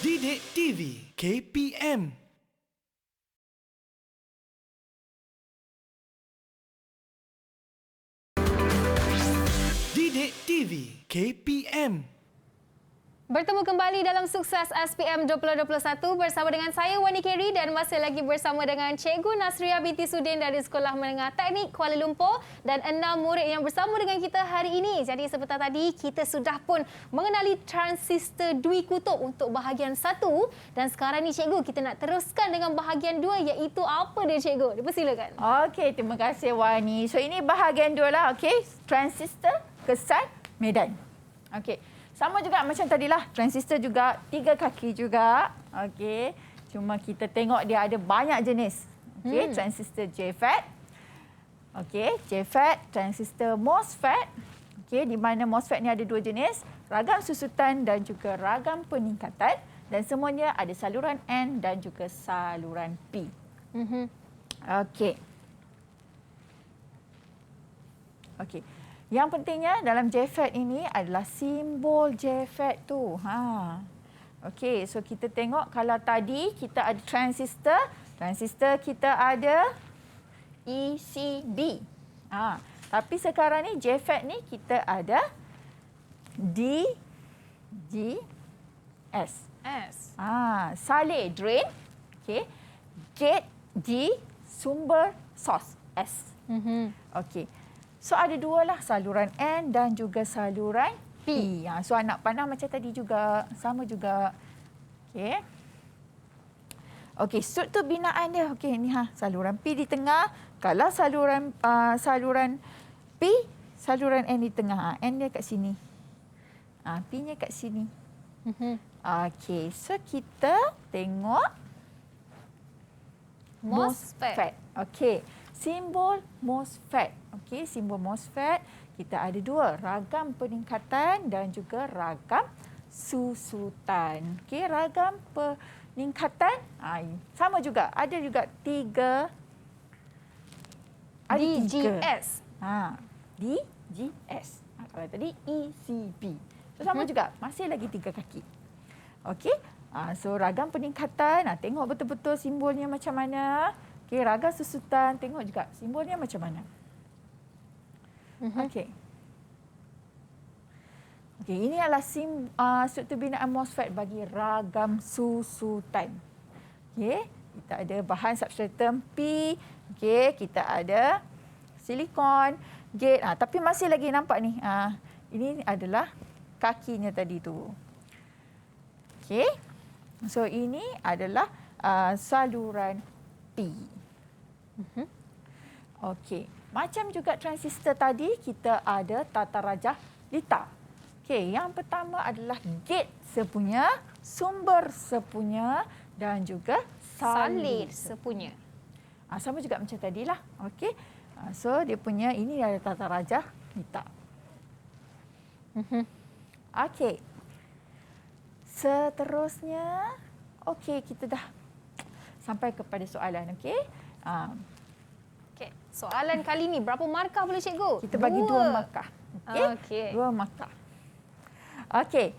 Didik TV KPM. Didik TV KPM. Bertemu kembali dalam Sukses SPM 2021 bersama dengan saya Wani Kerry dan masih lagi bersama dengan Cikgu Nasria binti Sudin dari Sekolah Menengah Teknik Kuala Lumpur dan 6 murid yang bersama dengan kita hari ini. Jadi seperti tadi kita sudah pun mengenali transistor Dwikutub untuk bahagian 1 dan sekarang ni Cikgu kita nak teruskan dengan bahagian 2 iaitu apa dia Cikgu? Dipersilakan. Okey, terima kasih Wani. So ini bahagian 2 lah, okey. Transistor kesan medan. Okey. Sama juga macam tadilah, transistor juga 3 kaki juga. Okey. Cuma kita tengok dia ada banyak jenis. Okey, transistor JFET. Okey, JFET, transistor MOSFET. Okey, di mana MOSFET ni ada 2 jenis, ragam susutan dan juga ragam peningkatan dan semuanya ada saluran N dan juga saluran P. Okey. Okey. Yang pentingnya dalam JFET ini adalah simbol JFET tu. Okey, so kita tengok kalau tadi kita ada transistor, transistor kita ada ECB. Tapi sekarang ni JFET ni kita ada DGS. Salib drain, okey. Gate G, sumber source S. Okey. So ada 2 lah, saluran N dan juga saluran P. So anak panah macam tadi juga, sama juga. Okey. Okey, struktur binaan dia. Okey, ni saluran P di tengah. Kalau saluran P, saluran N di tengah. N dia kat sini. P-nya kat sini. Okey, so kita tengok MOSFET. Okey. Simbol MOSFET. Okey, simbol MOSFET kita ada 2, ragam peningkatan dan juga ragam susutan. Okey, ragam peningkatan sama juga, ada juga 3 DGS. DGS. Kalau tadi ECB. So sama juga, masih lagi 3 kaki. Okey. So ragam peningkatan, tengok betul-betul simbolnya macam mana. Okey, ragam susutan, tengok juga simbolnya macam mana. Okey. Okey, ini adalah struktur binaan MOSFET bagi ragam susutan. Okey, kita ada bahan substratum P. Okey, kita ada silikon, gate. Tapi masih lagi nampak ni. Ini adalah kakinya tadi tu. Okey. So ini adalah saluran P. Okey, macam juga transistor tadi kita ada tata rajah litar. Okey, yang pertama adalah gate sepunya, sumber sepunya dan juga Salib sepunya. Sama juga macam tadilah. Okey. So dia punya ini ada tata rajah litar. Okey. Seterusnya, okey, kita dah sampai kepada soalan, okey? Okey, soalan kali ni berapa markah boleh cikgu? Kita bagi 2 markah. Okey. 2 markah. Okey.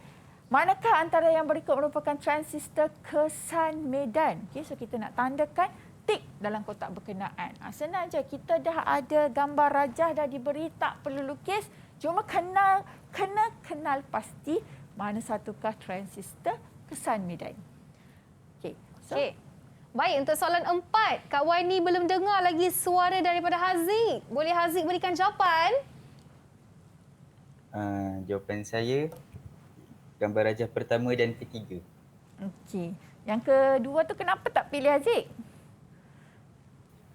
Manakah antara yang berikut merupakan transistor kesan medan? Okey, so kita nak tandakan tik dalam kotak berkenaan. Senang je, kita dah ada gambar rajah dah diberi, tak perlu lukis. Cuma kena kenal pasti mana satukah transistor kesan medan. Okey. So, Okey. Baik, untuk soalan 4, Kak Wani belum dengar lagi suara daripada Haziq. Boleh Haziq berikan jawapan? Jawapan saya, gambar rajah pertama dan ketiga. okey. Yang kedua tu kenapa tak pilih Haziq?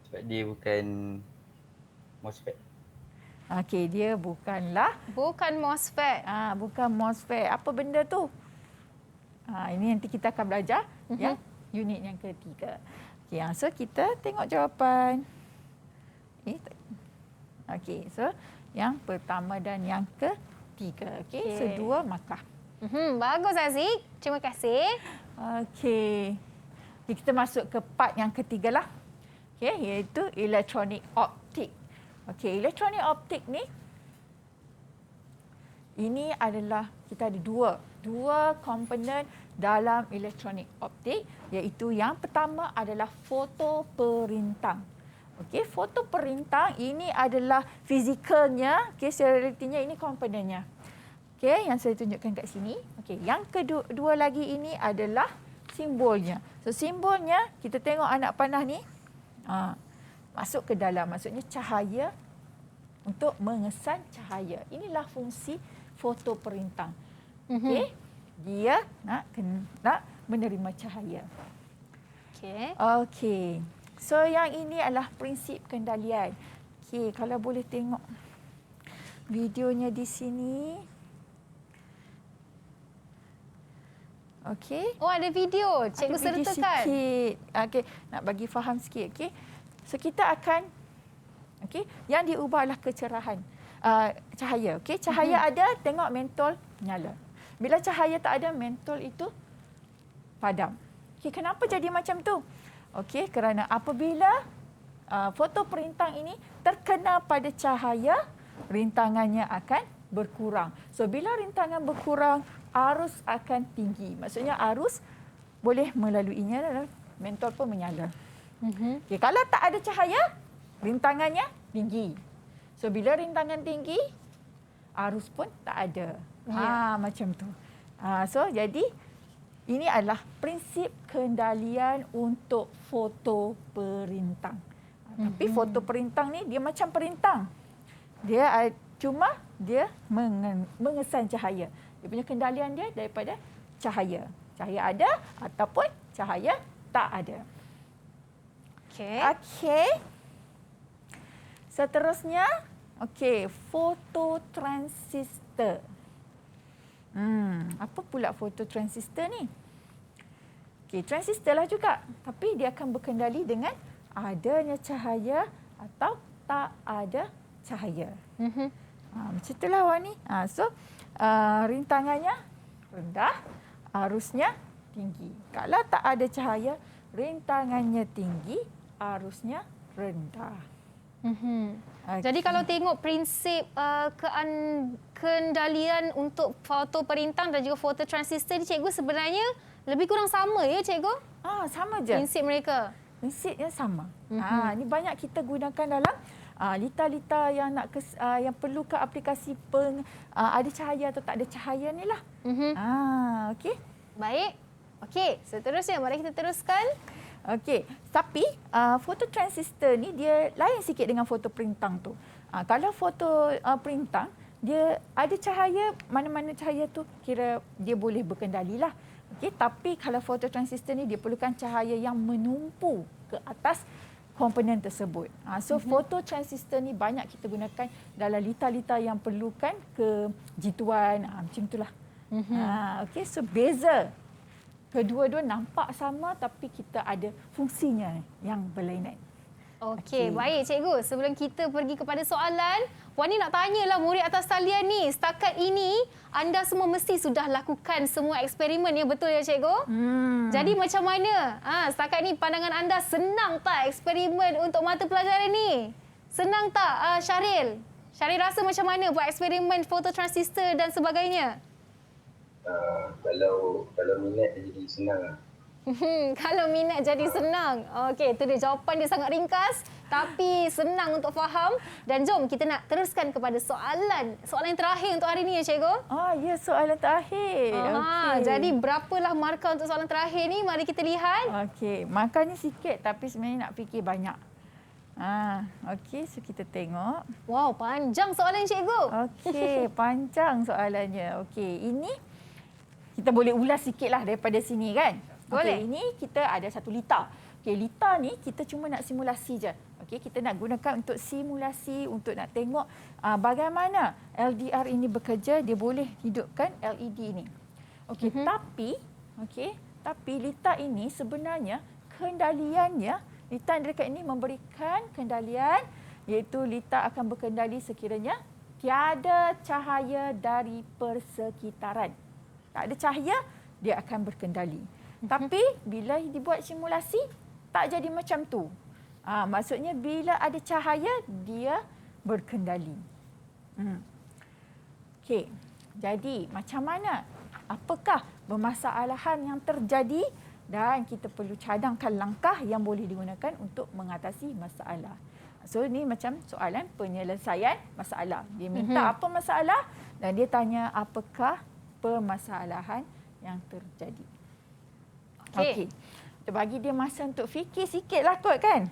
Sebab dia bukan MOSFET. Okey, dia bukanlah Bukan MOSFET. bukan MOSFET. Apa benda tu? Ini nanti kita akan belajar yang unit yang ketiga. Okey, so kita tengok jawapan. Okey, so yang pertama dan yang ketiga. Okey, so 2 markah. Bagus Aziz. Terima kasih. Okey. Kita masuk ke part yang ketiga lah. Okey, iaitu elektronik optik. Okey, elektronik optik ni ini adalah kita ada dua komponen dalam elektronik optik, iaitu yang pertama adalah foto perintang. Okey, foto perintang ini adalah fizikalnya, okey, realitinya ini komponennya. Okey, yang saya tunjukkan kat sini. Okey, yang kedua lagi ini adalah simbolnya. So simbolnya kita tengok anak panah ni masuk ke dalam, maksudnya cahaya untuk mengesan cahaya. Inilah fungsi foto perintang. Okey, dia nak menerima cahaya. Okey. Okey. So yang ini adalah prinsip kendalian. Okey, kalau boleh tengok videonya di sini. Okey. Oh, ada video. Cikgu Ada video sertakan. sikit. Okey, nak bagi faham sikit. Okey. So kita akan yang diubah adalah kecerahan cahaya. Okey, cahaya ada, tengok mentol nyala. Bila cahaya tak ada, mentol itu padam. Okey, kenapa jadi macam tu? Okey, kerana apabila foto perintang ini terkena pada cahaya, rintangannya akan berkurang. So bila rintangan berkurang, arus akan tinggi. Maksudnya arus boleh melaluinya dan mentol pun menyala. Okay, kalau tak ada cahaya, rintangannya tinggi. So bila rintangan tinggi, arus pun tak ada. Macam tu. So jadi ini adalah prinsip kendalian untuk foto perintang. Tapi foto perintang ni dia macam perintang. Dia cuma dia mengesan cahaya. Dia punya kendalian dia daripada cahaya. Cahaya ada ataupun cahaya tak ada. Okey. Seterusnya, fototransistor. Apa pula fototransistor ni? Okey, transistor lah juga. Tapi dia akan berkendali dengan adanya cahaya atau tak ada cahaya. Macam itulah Wani. So, rintangannya rendah, arusnya tinggi. Kalau tak ada cahaya, rintangannya tinggi, arusnya rendah. Jadi kalau tengok prinsip kendalian untuk foto perintang dan juga foto transistor ni, cikgu sebenarnya lebih kurang sama ya cikgu? Sama je. Prinsip mereka? Prinsipnya sama. Ini banyak kita gunakan dalam lita-lita yang yang perlu ke aplikasi ada cahaya atau tak ada cahaya ni lah. Okey. Baik. Okey, seterusnya mari kita teruskan. Okey, tapi fototransistor ni dia lain sikit dengan foto perintang tu. Kalau foto perintang, dia ada cahaya, mana-mana cahaya tu kira dia boleh berkendali lah. Okey, tapi kalau fototransistor ni dia perlukan cahaya yang menumpu ke atas komponen tersebut. So fototransistor ni banyak kita gunakan dalam lita-lita yang perlukan kejituan, macam itulah. Okey, so beza. Kedua-dua nampak sama tapi kita ada fungsinya yang berlainan. Okey, baik cikgu. Sebelum kita pergi kepada soalan, Wani nak tanyalah murid atas talian ni. Setakat ini, anda semua mesti sudah lakukan semua eksperimen ya, betul ya cikgu? Jadi macam mana? Setakat ni pandangan anda senang tak eksperimen untuk mata pelajaran ni? Senang tak Syaril? Syaril rasa macam mana buat eksperimen fototransistor dan sebagainya? Kalau minat dia jadi senang lah. Kalau minat jadi senang. Okey, itu dia jawapan dia sangat ringkas tapi senang untuk faham. Dan jom kita nak teruskan kepada soalan yang terakhir untuk hari ini ya cikgu. Ya, soalan terakhir. Jadi berapalah markah untuk soalan terakhir ni? Mari kita lihat. Okey, markahnya sikit tapi sebenarnya nak fikir banyak. Okey, so kita tengok. Wow, panjang soalan cikgu. Okey, panjang soalannya. Okey, ini kita boleh ulas sikitlah daripada sini kan. Boleh. Okey, ini kita ada satu lita. Okey, LITA ni kita cuma nak simulasi je. Okey, kita nak gunakan untuk simulasi, untuk nak tengok bagaimana LDR ini bekerja, dia boleh hidupkan LED ni. Okey, tapi LITA ini sebenarnya kendaliannya, LITA dekat ini memberikan kendalian, iaitu LITA akan berkendali sekiranya tiada cahaya dari persekitaran. Tak ada cahaya, dia akan berkendali. Tapi bila dibuat simulasi, tak jadi macam tu. Maksudnya bila ada cahaya, dia berkendali. Okey, jadi macam mana? Apakah permasalahan yang terjadi? Dan kita perlu cadangkan langkah yang boleh digunakan untuk mengatasi masalah. So ni macam soalan penyelesaian masalah. Dia minta apa masalah dan dia tanya apakah permasalahan yang terjadi. Okey. Kita bagi dia masa untuk fikir sikitlah kot kan.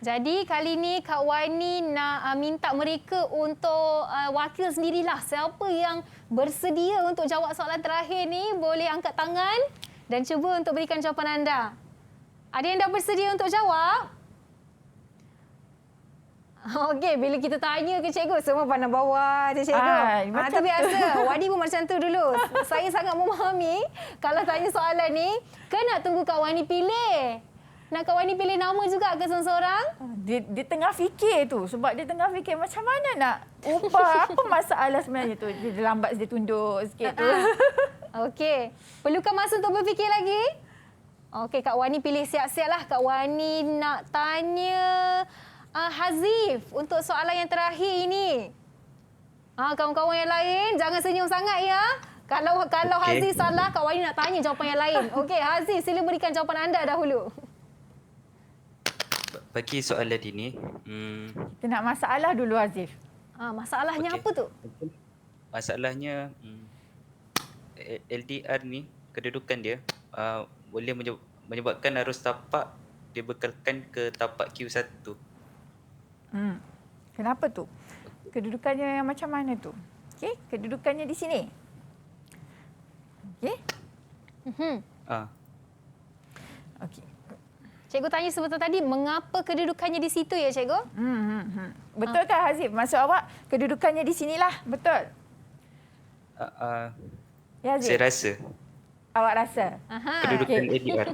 Jadi kali ni Kak Wani nak minta mereka untuk wakil sendirilah. Siapa yang bersedia untuk jawab soalan terakhir ni boleh angkat tangan dan cuba untuk berikan jawapan anda. Ada yang dah bersedia untuk jawab? Okey, bila kita tanya ke cikgu, semua pandang bawah je cikgu. Itu biasa. Wadi pun macam tu dulu. Saya sangat memahami kalau tanya soalan ni, nak tunggu Kak Wani pilih. Nak Kak Wani pilih nama juga ke seorang-seorang? Dia tengah fikir tu. Sebab dia tengah fikir macam mana nak ubah. Apa masalah sebenarnya tu. Dia lambat, dia tunduk sikit tu. Okey. Perlukan masa untuk berfikir lagi? Okey, Kak Wani pilih siap-siap lah. Kak Wani nak tanya Hazif untuk soalan yang terakhir ini. Kawan-kawan yang lain, jangan senyum sangat ya. Kalau Hazif salah, Kak Wani nak tanya jawapan yang lain. Okey, Hazif, sila berikan jawapan anda dahulu. Bagi soalan ini, kita nak masalah dulu Hazif. Masalahnya apa tu? Masalahnya LDR ni, kedudukan dia boleh menyebabkan arus tapak dibekalkan ke tapak Q1. Kenapa tu? Kedudukannya yang macam mana tu? Okey, kedudukannya di sini. Okey? Okey. Cikgu tanya sebentar tadi, mengapa kedudukannya di situ ya cikgu? Betul kan Hazif? Maksud awak kedudukannya di sinilah, betul? Ya, Hazif? Saya rasa. Awak rasa? Kedudukan LDR.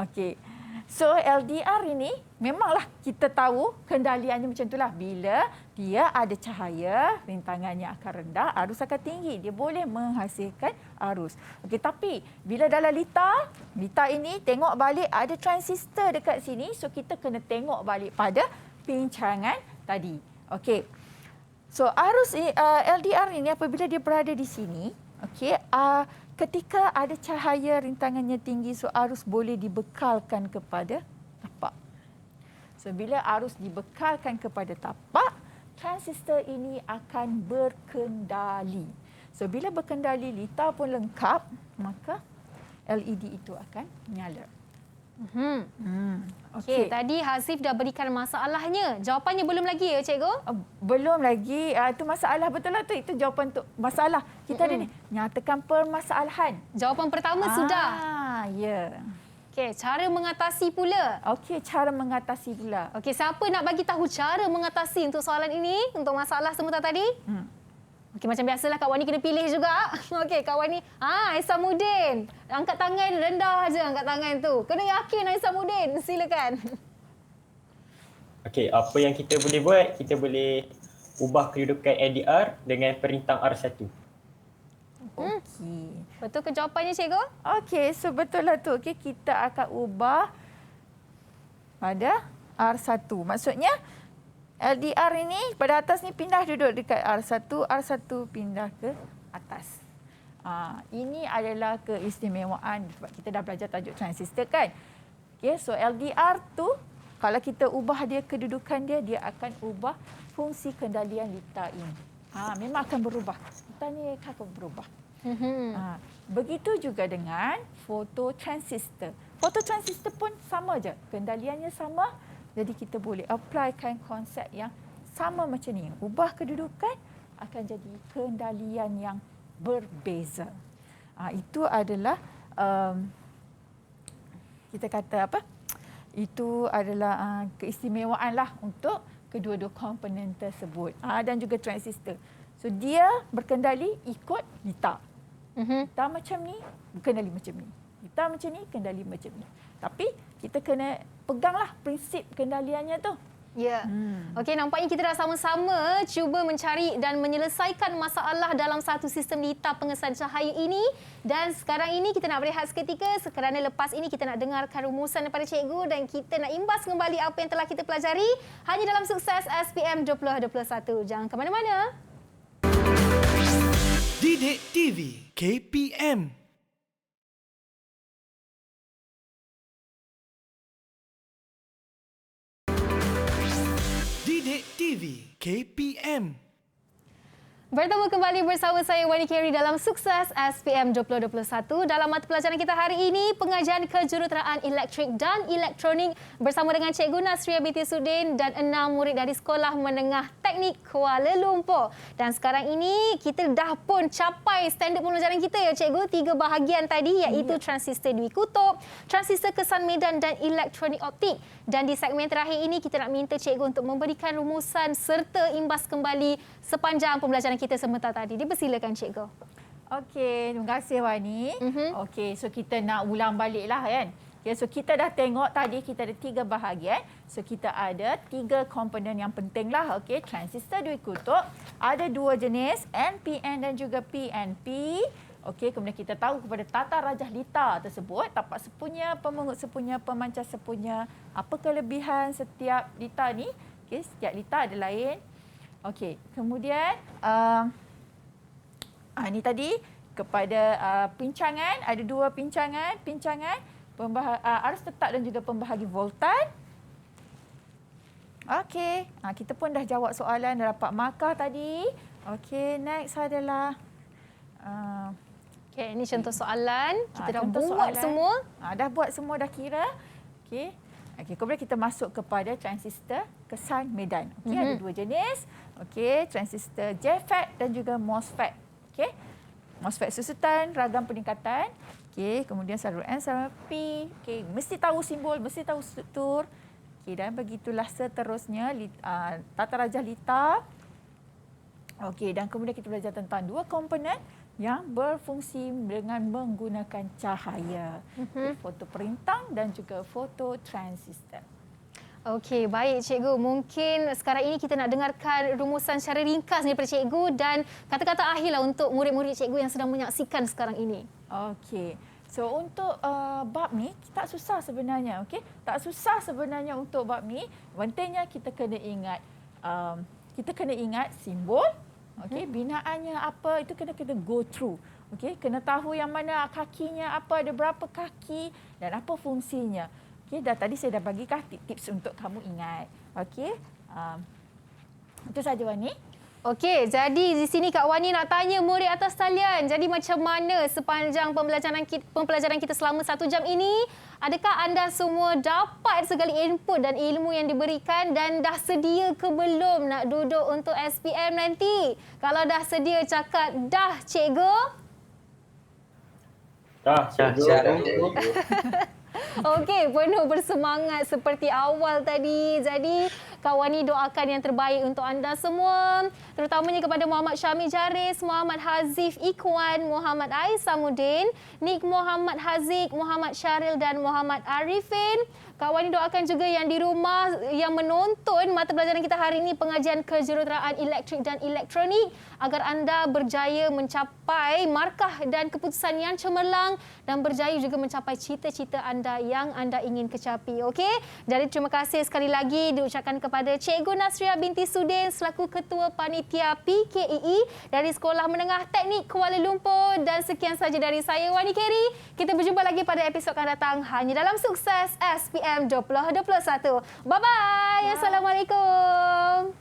Okey. So LDR ini memanglah kita tahu kendaliannya macam itulah. Bila dia ada cahaya, rintangannya akan rendah, arus akan tinggi. Dia boleh menghasilkan arus. Okey, tapi bila dalam LITA ini tengok balik ada transistor dekat sini. So kita kena tengok balik pada pincangan tadi. Okey. So arus LDR ini apabila dia berada di sini, okey, ketika ada cahaya rintangannya tinggi, so arus boleh dibekalkan kepada tapak. So bila arus dibekalkan kepada tapak, transistor ini akan berkendali. So bila berkendali, LITA pun lengkap, maka LED itu akan menyala. Okey, tadi Hazif dah berikan masalahnya. Jawapannya belum lagi ya cikgu? Belum lagi. Itu masalah, betul lah tu. Itu jawapan untuk masalah. Kita ada ni, nyatakan permasalahan. Jawapan pertama sudah. Ya. Okey, cara mengatasi pula. Okey, cara mengatasi pula. Okey, siapa nak bagi tahu cara mengatasi untuk soalan ini, untuk masalah sebentar tadi? Okey, macam biasalah Kak Wani kena pilih juga. Okey, Kak Wani. Aisamuddin. Angkat tangan rendah aja angkat tangan tu. Kena yakin Aisamuddin. Silakan. Okey, apa yang kita boleh buat? Kita boleh ubah kedudukan LDR dengan perintang R1. Okey. Betul ke jawapannya cikgu? Okey, so betul lah tu. Okey, kita akan ubah pada R1. Maksudnya LDR ini pada atas ni pindah duduk dekat R1, R1 pindah ke atas. Ini adalah keistimewaan sebab kita dah belajar tajuk transistor kan. Okay, so LDR tu kalau kita ubah dia kedudukan dia, dia akan ubah fungsi kendalian LITA ini. Memang akan berubah. LITA ni akan berubah. Begitu juga dengan fototransistor. Fototransistor pun sama je. Kendaliannya sama. Jadi kita boleh applykan konsep yang sama macam ni. Ubah kedudukan akan jadi kendalian yang berbeza. Itu adalah kita kata apa? Itu adalah keistimewaan lah untuk kedua-dua komponen tersebut. Dan juga transistor. So dia berkendali ikut litar. Litar macam ni, berkendali macam ni. Litar macam ni, kendali macam ni. Tapi kita kena peganglah prinsip kendaliannya tu. Ya. Okey, nampaknya kita dah sama-sama cuba mencari dan menyelesaikan masalah dalam satu sistem litar pengesan cahaya ini. Dan sekarang ini kita nak berehat seketika kerana lepas ini kita nak dengarkan rumusan daripada cikgu dan kita nak imbas kembali apa yang telah kita pelajari hanya dalam Sukses SPM 2021. Jangan ke mana-mana. Didik TV KPM. Didik TV KPM. Bertemu kembali bersama saya Wani Kerry dalam Sukses SPM 2021. Dalam mata pelajaran kita hari ini, pengajian kejuruteraan elektrik dan elektronik bersama dengan Cikgu Nasria binti Sudin dan 6 murid dari Sekolah Menengah Teknik Kuala Lumpur. Dan sekarang ini kita dah pun capai standard pembelajaran kita ya Cikgu. 3 bahagian tadi iaitu transistor dwikutub, transistor kesan medan dan elektronik optik. Dan di segmen terakhir ini kita nak minta Cikgu untuk memberikan rumusan serta imbas kembali sepanjang pembelajaran kita sebentar tadi. Dipersilakan Cikgu. Okey, terima kasih Wani. Okey, so kita nak ulang baliklah kan. Okay, so kita dah tengok tadi kita ada 3 bahagian. So kita ada 3 komponen yang penting lah. Okey, transistor dwikutub. Ada 2 jenis, NPN dan juga PNP. Okey, kemudian kita tahu kepada tata rajah litar tersebut, tapak sepunya, pemungut sepunya, pemancar sepunya, apa kelebihan setiap litar ni. Okey, setiap litar ada lain. Okey, kemudian ini tadi kepada pincangan, ada 2 pincangan, arus tetap dan juga pembahagi voltan. Okey, kita pun dah jawab soalan, dah dapat markah tadi. Okey, next adalah Okey, ini contoh soalan. Kita dah contoh buat soalan. semua. Dah buat semua, dah kira. Okey. Okey, kemudian kita masuk kepada transistor kesan medan. Okey, ada 2 jenis. Okey, transistor JFET dan juga MOSFET. Okey. MOSFET susutan, ragam peningkatan. Okey, kemudian saluran N sama P. Okey, mesti tahu simbol, mesti tahu struktur. Okey, dan begitulah seterusnya tata rajah litar. Okey, dan kemudian kita belajar tentang 2 komponen yang berfungsi dengan menggunakan cahaya. Fotoperintang dan juga fototransistor. Okey, baik Cikgu. Mungkin sekarang ini kita nak dengarkan rumusan secara ringkas daripada Cikgu dan kata-kata akhirlah untuk murid-murid Cikgu yang sedang menyaksikan sekarang ini. Okey. So untuk bab ni tak susah sebenarnya, okey? Tak susah sebenarnya untuk bab ni. Pentingnya kita kena ingat simbol. Okey, binaannya apa itu kena go through. Okey, kena tahu yang mana kakinya apa, ada berapa kaki dan apa fungsinya. Okey, tadi saya dah bagikah tips untuk kamu ingat. Okey. Itu saja Wani. Okey, jadi di sini Kak Wani nak tanya murid atas talian. Jadi macam mana sepanjang pembelajaran kita selama 1 jam ini? Adakah anda semua dapat segala input dan ilmu yang diberikan dan dah sedia ke belum nak duduk untuk SPM nanti? Kalau dah sedia cakap dah Cikgu. Dah, cikgu. Okey, penuh bersemangat seperti awal tadi. Jadi, Kak Wani doakan yang terbaik untuk anda semua. Terutamanya kepada Muhammad Syamil Jaris, Muhammad Hazif Ikhwan, Muhammad Aisamuddin, Nik Muhammad Haziq, Muhammad Syaril dan Muhammad Arifin. Kak Wani doakan juga yang di rumah yang menonton mata pelajaran kita hari ini, pengajian kejuruteraan elektrik dan elektronik, agar anda berjaya mencapai markah dan keputusan yang cemerlang dan berjaya juga mencapai cita-cita anda yang anda ingin kecapi. Okey? Jadi terima kasih sekali lagi diucapkan kepada Cikgu Nasria binti Sudin selaku Ketua Panitia PKEE dari Sekolah Menengah Teknik Kuala Lumpur, dan sekian saja dari saya Wani Kerry. Kita berjumpa lagi pada episod akan datang hanya dalam Sukses SPM 2021. Bye-bye. Assalamualaikum.